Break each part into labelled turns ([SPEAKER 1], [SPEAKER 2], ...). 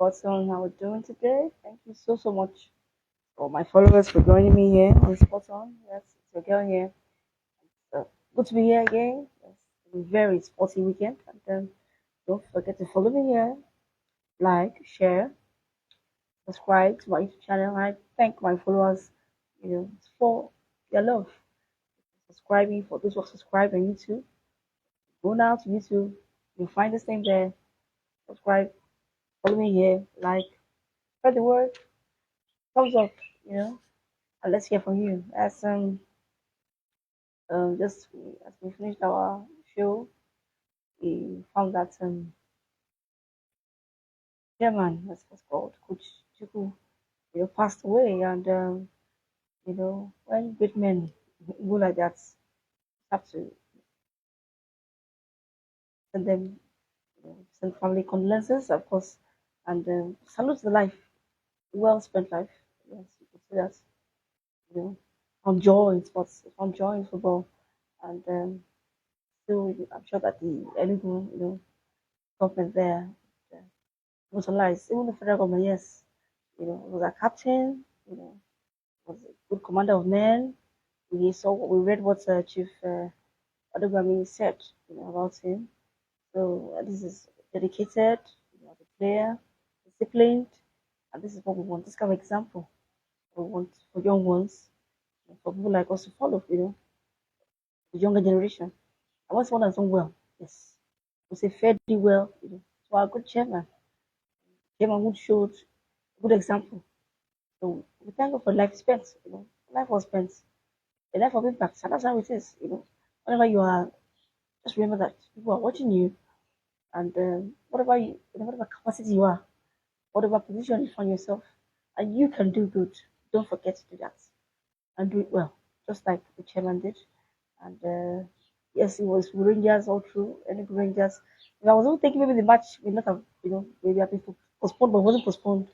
[SPEAKER 1] What's on how we're doing today. Thank you so much for my followers for joining me here on Spot On. Yes, it's your girl here. So good to be here again. It's a very sporty weekend. And don't forget to follow me here, like, share, subscribe to my YouTube channel. I thank my followers, for their love. Subscribing for those who are subscribed on YouTube. Go now to YouTube. You'll find the same there. Subscribe, follow me here, like, spread the word, thumbs up, you know. And let's hear from you. Just as we finished our show, we found that chairman, that's what's called Coach Chuku, passed away. And when great men go like that, you have to send them, send family condolences, of course, and salute the life, well spent life. Yes, you could say that. You know, found joy in sports, found joy in football, and still, I'm sure that the Enugu, government there. Brutalized. Even the federal government, yes, was a captain, was a good commander of men. We read what Chief Adobami said, about him. So this is dedicated, as a player, disciplined, and this is what we want. This kind of example we want for young ones, for people like us to follow, the younger generation. I want someone that's done well, yes, we say fairly well, to our good chairman who showed a good example. So we thank God for life spent. Life was spent, a life of impact, and that's how it is. Whenever you are, just remember that people are watching you, and whatever capacity you are, whatever position you find yourself, and you can do good. Don't forget to do that and do it well, just like the chairman did. And yes, it was Rangers all through, any Rangers. If I was even thinking maybe the match may not have, maybe have been postponed, but it wasn't postponed.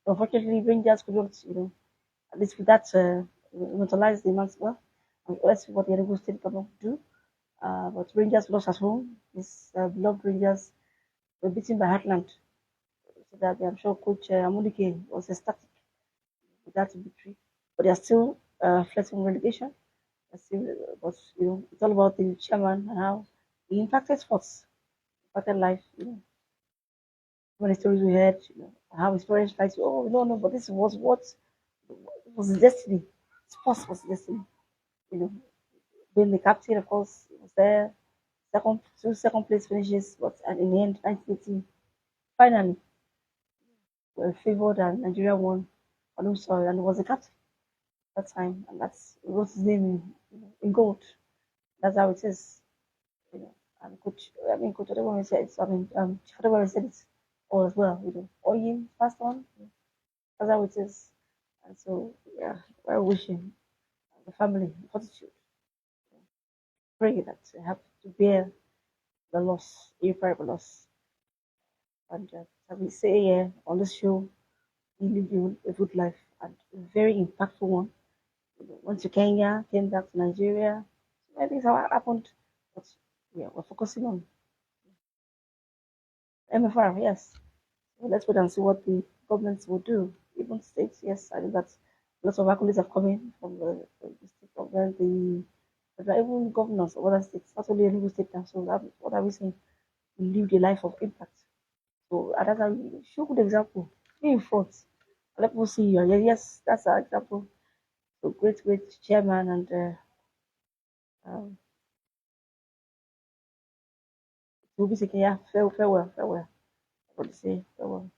[SPEAKER 1] Unfortunately, Rangers could not, at least with that, neutralize the man's well. Let's see what the Enugu State can do. But Rangers lost at home. This beloved Rangers were beaten by Heartland. So that I'm sure Coach Amunike was ecstatic with that victory. But they are still flirting relegation. They're still, but it's all about the chairman and how he impacted sports, impacted life. Many stories we heard, how his parents tried to, oh no, no, but this was what was his destiny. Sports was his destiny. You know, being the captain, of course, he was there. Second place finishes, but in the end, 1980, finally, were favored and Nigeria won on home soil, and he was the captain at that time, and that's he wrote his name in gold. That's how it is, you know. And Coach Adewale said it. Chief Adewale said it all as well. Oyin passed on. That's how it is, and so yeah, we're wishing the family fortitude. Pray that they have to bear the loss, irreparable loss. And as we say here on this show, he lived a good life and a very impactful one. Went to Kenya, came back to Nigeria. So I think how it happened. But yeah, we're focusing on MFR, yes. So let's wait and see what the governments will do. Even states, yes, I think that lots of accolades have come in from the state government, even governors of other states, not only Enugu state now. So what are we saying? We lived a life of impact. So that's how you show good example. Be in front. Let people see you. Yeah, yes, that's our example. So great chairman and um, we'll be saying, yeah, farewell. What to say, farewell.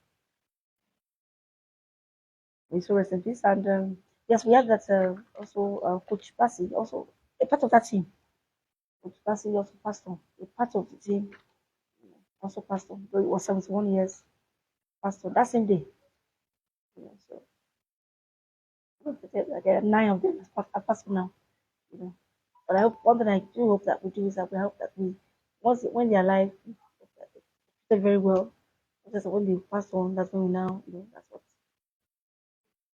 [SPEAKER 1] We so rest in peace. And yes, we have that also Coach Bassi, also a part of that team. Coach Bassi also passed on. A part of the team also passed on. Though it was 71 years, passed on that same day. So like, 9 of them are passed on now. You know. But I hope one thing I do hope that we do is that we hope that we once when they're alive, we hope that they treated very well. Because when they pass on, that's when we now, that's what.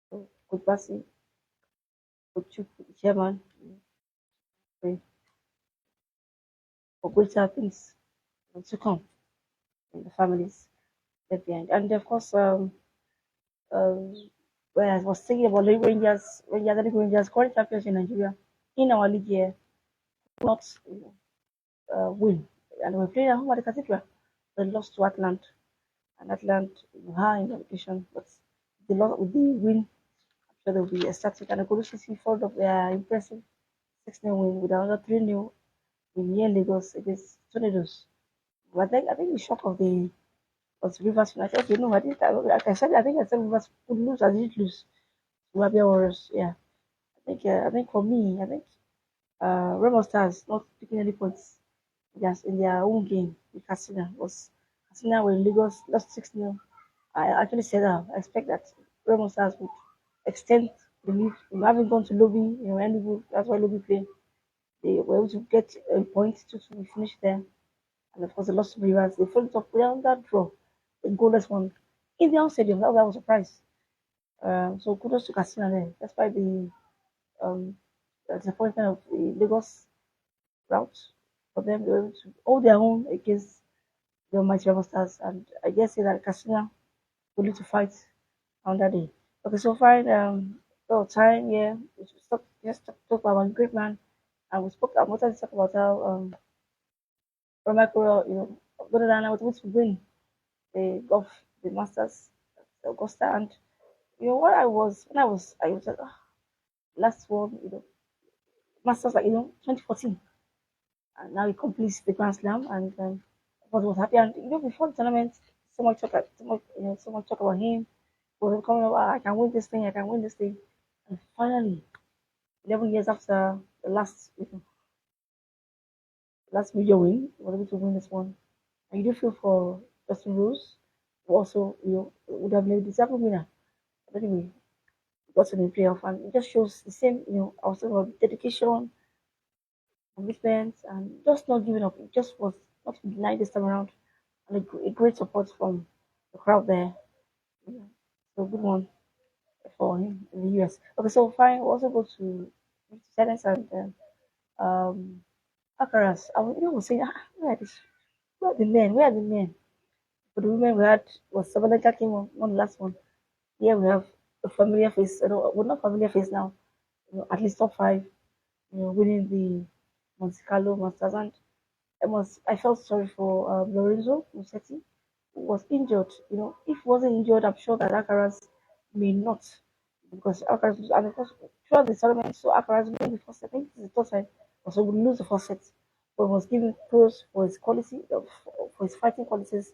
[SPEAKER 1] So, Coach Bassi, Coach Chuk, the chairman, pray for greater things to come in the families. left behind. And of course, um, when I was thinking about the Rangers, current champions in Nigeria, in our league here, not win. And we played at home at the Cathedral. They lost to Atlant, and Atlant high in education, but with the win, I'm sure they'll be ecstatic. And the Guru City followed up their impressive 6-0 win with another 3-0 in near Lagos against Tornadoes. But I think the shock of the was Rivers United. Okay, no, I didn't. Like I said, I think I said Rivers would lose. I didn't lose. Wabia Warriors. Yeah, I think for me, I think Remo Stars not picking any points just in their own game with Casina were in Lagos lost 6-0. I actually said I expect that Remo Stars would extend the lead. We haven't gone to lobby, Enugu, that's why lobby play. They were able to get a point to finish there. And of course, they lost to Rivers. They followed up with that draw, a goalless one in their own stadium. That was a surprise. So kudos to Casina there, despite um, the disappointment of the Lagos route. For them, they were able to hold their own against the Almighty Rebel Stars. And I guess say that Casina will need to fight on that day. Okay, so fine. Time, yeah. We should stop, just talk about one great man. And we spoke, I wanted to talk about how Romario, other than I was able to win the Masters at Augusta. And what I was like, last one, Masters, like, 2014. And now he completes the Grand Slam. And was happy. And, before the tournament, so much talk about him. Was coming up, I can win this thing, I can win this thing. And finally, 11 years after the last major win, he was able to win this one. And you do feel for Justin Rose, who also, would have been a deserving winner. But anyway, got to the playoff, and it just shows the same, I was talking about dedication, commitment, and just not giving up. It just was not denied this time around, and a great support from the crowd there. Yeah. So good one for him in the US. Okay, so fine. We'll also go to tennis and Alcaraz. I was saying, where are the men? Where are the men? For the women, we had was Sabalenka came on the last one. Here we have a familiar face. Well, not familiar face now. At least top five. Winning the Monte Carlo Masters. And I felt sorry for Lorenzo Musetti, who was injured. If he wasn't injured, I'm sure that Alcaraz may not, because Alcaraz, and of course, throughout the tournament, so Alcaraz won the first set. I think this is the third time, also would lose the first set, but was given pros for his quality, for his fighting qualities,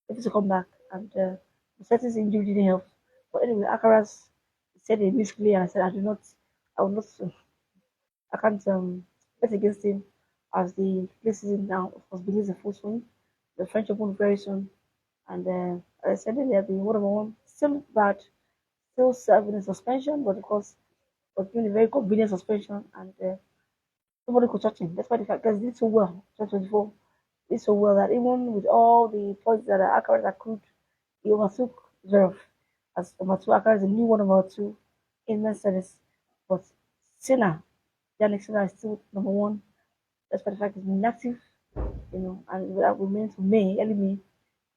[SPEAKER 1] able to come back, and Musetti's injury didn't help. But anyway, Alcaraz said he missed clear, and I said, I will not. I can't bet against him as the play season now, of course, begins in full swing. The French Open very soon. And as I said earlier, the one one still bad, still serving a suspension, but of course, was given a very convenient suspension, and nobody could touch him. Despite the fact that he did so well, 2024, did so well that even with all the points that are accurate accrued, he overtook Zverev as number two. Accurate is a new one number two in men's tennis. But Sinner, Yannick Sinner is still number one. Despite the fact he's been inactive, and that remains to May, early May,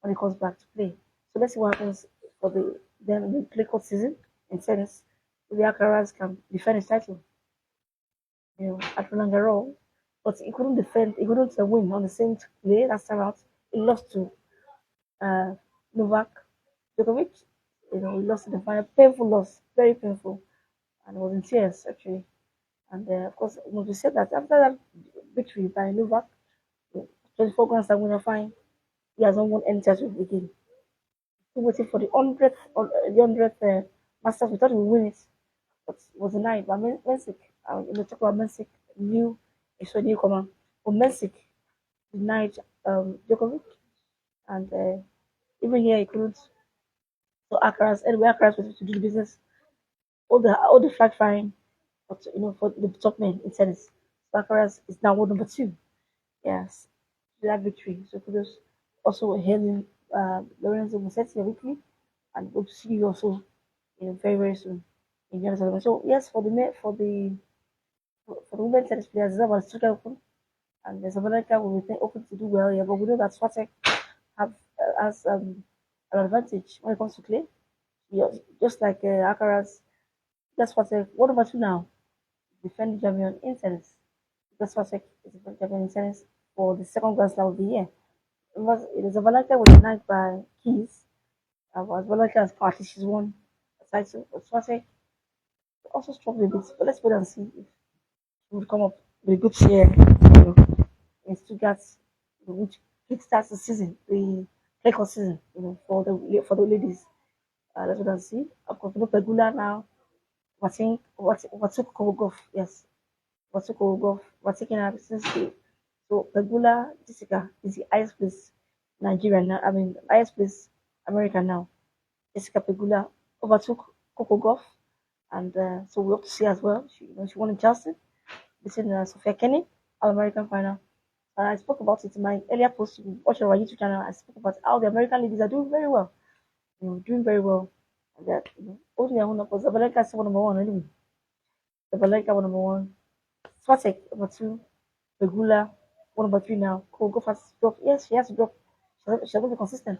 [SPEAKER 1] when he comes back to play. So let's see what happens for them in the clay court season in tennis. If the Alcaraz can defend his title, at Roland Garros, but he couldn't defend, he couldn't win on the same day last time out. He lost to uh, Novak Djokovic. He lost in the final, painful loss, very painful, and was in tears actually. And of course, it must be said that after that victory by Novak, 24 Grand Slam winner, fine, he has not won any title again. Still waiting for the 100th Masters. We thought he would win it, but was denied by Mensik. Talk about Mensik, it's a newcomer. But Mensik denied Djokovic, and even here he couldn't. So Alcaraz was able to do the business, all the flag flying, but for the top men in tennis. So Alcaraz is now world number two. Yes, that victory. So kudos also hailing Lorenzo Musetti weekly, and hope to see you also very very soon in the other tournament. So yes, for the women tennis players, it's about Australia Open, and there's America will be open to do well here. But we know that Swatek have has an advantage when it comes to clay. Just like Alcaraz, that's what's what about you now? Defending champion in tennis. That's what's is defending champion in tennis for the second Grand Slam of the year. It is a Valenta was denied by Keys. As Valenta as party, she's won a title. But Swatek also struggled a bit. But let's wait and see if she would come up with a good share, in Stuttgart, which kickstarts the season, the play court season, for the ladies. Let's wait and see. Of course, Pegula now. What took Kogov? Yes, what took Kogov? What taking her since so Pegula Jessica is the highest place Nigerian now. I mean, highest place America now. Jessica Pegula overtook Coco Golf, and so we hope to see as well. She won in Charleston, beating Sophia Kenny, All American final. And I spoke about it in my earlier post. You watch on our YouTube channel. I spoke about how the American ladies are doing very well. Doing very well. And that, holding their own up. Zabalenka is number one anyway. Zabalenka was number one. Swatek number two. Pegula number three now. Coco has to drop. Yes, she has to drop. She has to be consistent.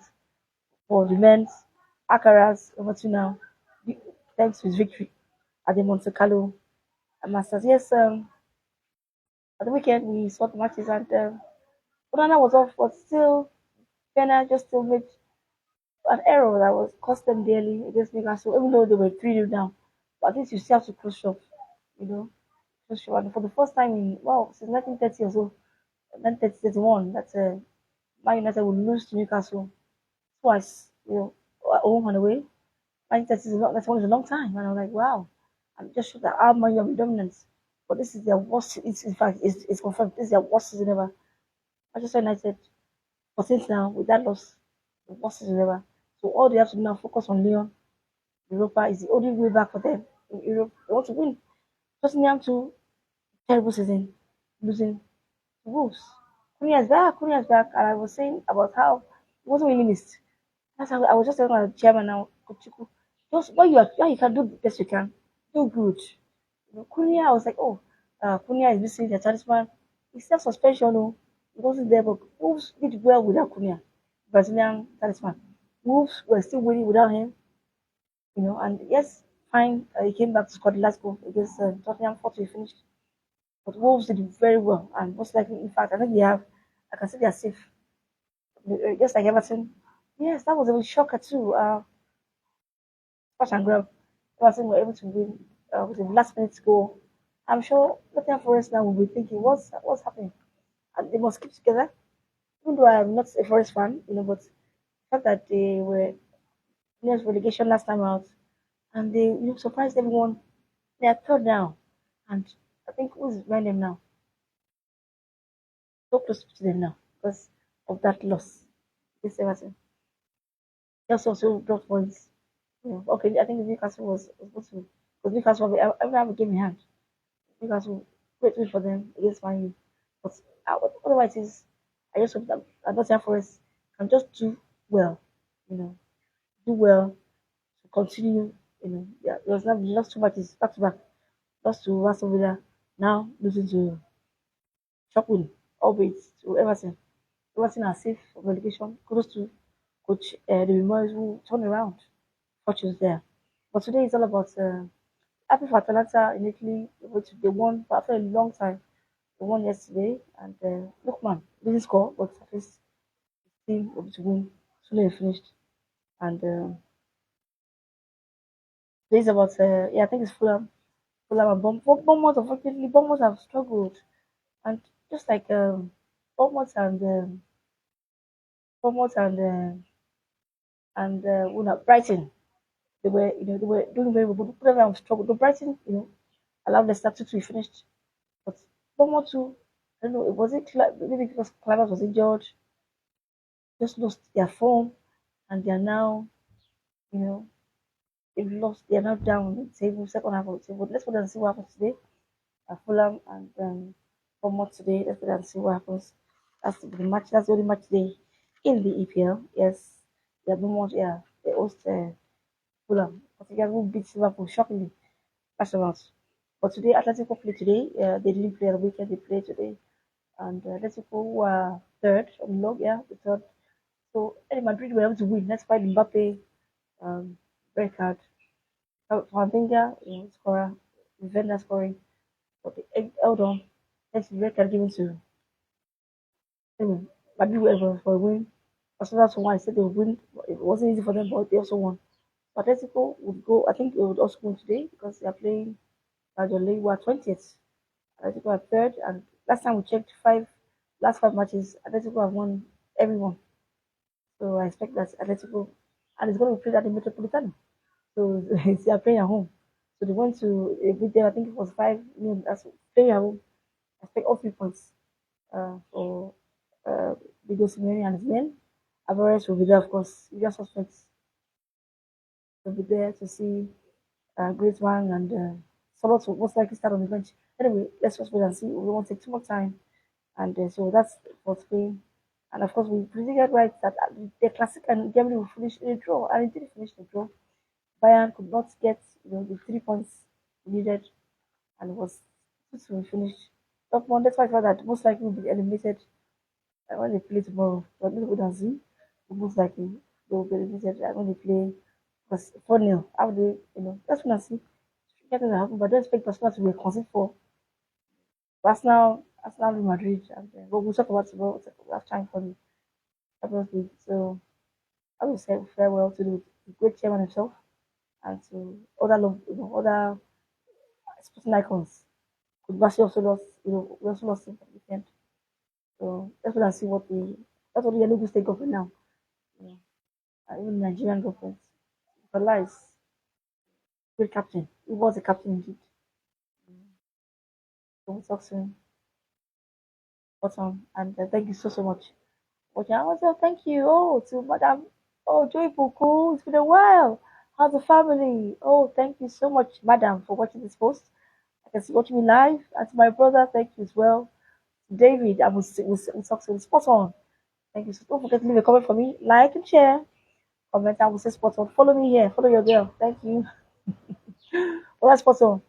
[SPEAKER 1] For the men's, Alcaraz number two now. Thanks to his victory at the Monte Carlo Masters. Yes, at the weekend we saw the matches and Onana was off, but still, Ghana just still made an error that was cost them dearly against Newcastle, even though they were 3-0 down. But at least you still have to close shop, you know, close shop. And for the first time in, well, since 1930 or so, 1931, that Man United would lose to Newcastle twice, at home and away. 1930 that's one is a long time. And I'm like, wow. I'm just sure that our Man United will be dominant. But this is their worst, in fact, it's confirmed, this is their worst season ever. Manchester United, for since now, with that loss, the worst season ever. So all they have to do now focus on Lyon. Europa is the only way back for them in Europe. They want to win. Tottenham to terrible season, losing to Wolves. Cunha is back. Cunha is back, and I was saying about how he wasn't really missed. That's how I was just telling the chairman now, Kuchiku, just what you can do the best you can, do good. Cunha, I was like, oh, Cunha is missing the talisman. He's still suspension, no, he wasn't there, but Wolves did well without Cunha, Brazilian talisman. Wolves were still winning without him, and yes, fine, he came back to score the last goal against Tottenham, 40 finished. But Wolves did very well, and most likely, in fact, I think I can say they are safe. Just like Everton. Yes, that was a shocker too. Smash and grab. Everton were able to win with the last minute goal. I'm sure Nottingham Forest now will be thinking, what's happening? And they must keep together. Even though I am not a Forest fan, but the fact that they were near relegation last time out, and they surprised everyone. They are third now, and I think who's behind them now? So close to them now because of that loss. This Everton. Just also dropped points. Okay, I think Newcastle was supposed to, because Newcastle every have a game in hand. Newcastle, great win for them against Man U. But otherwise, I just hope that Nottingham Forest can just do well, you know, do well to continue. Yeah, it was not lost two matches back to back, lost to Aston Villa, now losing to Shockwing, albeit to Everton. Everton are safe from relegation. Kudos to Coach David Moyes who turned around fortunes there. But today is all about happy for Atalanta in Italy, which they won after a long time. They won yesterday, and look, man, didn't score, but at least the team able to win. Soon finished, and today is about yeah, I think it's Fulham, Fulham and Bournemouth. Unfortunately, Bournemouth have struggled, and just like Bournemouth and Bournemouth and Brighton, they were doing very well, but Fulham have struggled. But Brighton, allowed Leicester to be finished. But Bournemouth too, I don't know, was it maybe because Clavers was injured, just lost their form, and they are now, you know, they are now down in the table, second half of the table. Let's wait and see what happens today. Fulham and Bournemouth today. Let's wait and see what happens. That's the match. That's the only match today in the EPL. Yes, yeah, Bournemouth. Yeah, they host Fulham. Portugal will beat Liverpool shockingly. That's about. But today, Atletico play today. They didn't play on the weekend. They play today, and Atletico were third on the log. Yeah, the third. So anyway, Madrid were able to win. That's why Mbappe red card. Camavinga, scorer, defender scoring. But they held on. Next red card given to anyway, Madrid were able for a win. Barcelona to won. I said they would win. It wasn't easy for them, but they also won. Atletico would go. I think they would also win today because they are playing the league. We are 20th. Atletico are third, and last time we checked last five matches, Atletico have won everyone. So I expect that Atletico, and it's going to be played at the Metropolitano. So they are playing at home. So they went to a bit there. I think it was 5 million. That's playing at home. I expect all 3 points for Diego Simeone and his men. Alvarez will be there, of course. You just suspect will be there to see Griezmann and Salah will most likely start on the bench. Anyway, let's just wait and see. We won't take too much time. And so that's for Spain. And of course, we predicted right that the Classic and Germany will finish in a draw, and it did finish in a draw. Bayern could not get the 3 points needed, and it was to finish top one. That's why I thought that most likely will be eliminated when they play tomorrow. But let's wait and see. Most likely they will be eliminated when they play because 4-0. How do let's wait and see. Get to happen, but I don't expect Barcelona to be a concede for Arsenal, Real Madrid, and but we'll talk about tomorrow. We have time for the Champions League. So I will say farewell to the great chairman himself and to other other sporting icons. Kubasi also lost, we also lost him for the weekend. So let's wait and see that's what the Enugu State government now. You know, even Nigerian government. For lies, great captain. He was a captain indeed. So we'll talk soon. Awesome. And thank you so much. Okay, I want to say thank you. Oh, to Madam. Oh, Joy Buku. It's been a while. How's the family? Oh, thank you so much, Madam, for watching this post. I can see watching me live. And to my brother, thank you as well. David, we'll talk soon. Spot on. Thank you. So don't forget to leave a comment for me. Like and share. Comment. I will say spot on. Follow me here. Follow your girl. Thank you. Well, that's spot on.